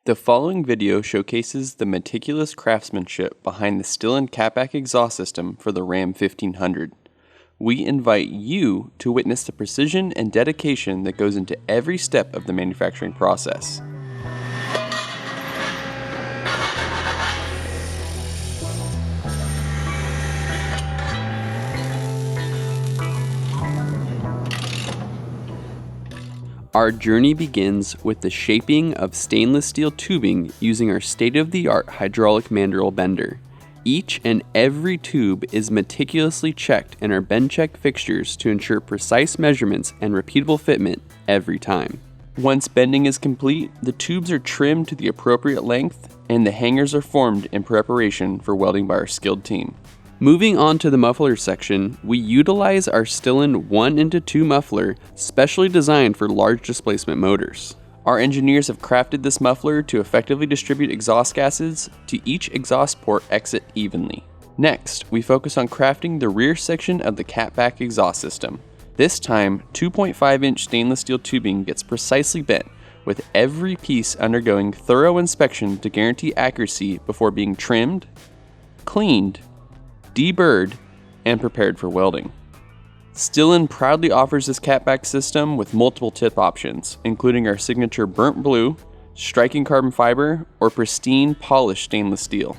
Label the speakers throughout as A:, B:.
A: The following video showcases the meticulous craftsmanship behind the STILLEN Cat Back Exhaust system for the Ram 1500. We invite you to witness the precision and dedication that goes into every step of the manufacturing process. Our journey begins with the shaping of stainless steel tubing using our state-of-the-art hydraulic mandrel bender. Each and every tube is meticulously checked in our bend check fixtures to ensure precise measurements and repeatable fitment every time. Once bending is complete, the tubes are trimmed to the appropriate length and the hangers are formed in preparation for welding by our skilled team. Moving on to the muffler section, we utilize our STILLEN 1x2 muffler specially designed for large displacement motors. Our engineers have crafted this muffler to effectively distribute exhaust gases to each exhaust port exit evenly. Next, we focus on crafting the rear section of the Cat Back Exhaust system. This time, 2.5-inch stainless steel tubing gets precisely bent, with every piece undergoing thorough inspection to guarantee accuracy before being trimmed, cleaned, deburred, and prepared for welding. STILLEN proudly offers this catback system with multiple tip options, including our signature burnt blue, striking carbon fiber, or pristine polished stainless steel,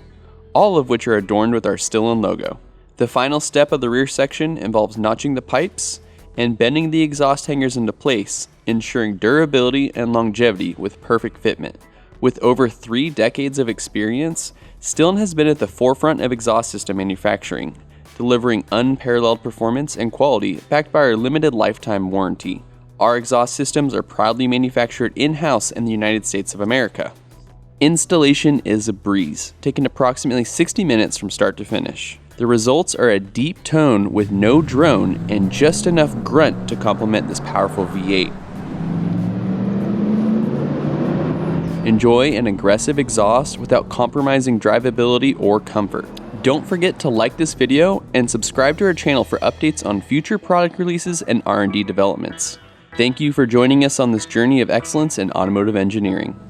A: all of which are adorned with our STILLEN logo. The final step of the rear section involves notching the pipes and bending the exhaust hangers into place, ensuring durability and longevity with perfect fitment. With over 3 decades of experience, STILLEN has been at the forefront of exhaust system manufacturing, delivering unparalleled performance and quality backed by our limited lifetime warranty. Our exhaust systems are proudly manufactured in-house in the United States of America. Installation is a breeze, taking approximately 60 minutes from start to finish. The results are a deep tone with no drone and just enough grunt to complement this powerful V8. Enjoy an aggressive exhaust without compromising drivability or comfort. Don't forget to like this video and subscribe to our channel for updates on future product releases and R&D developments. Thank you for joining us on this journey of excellence in automotive engineering.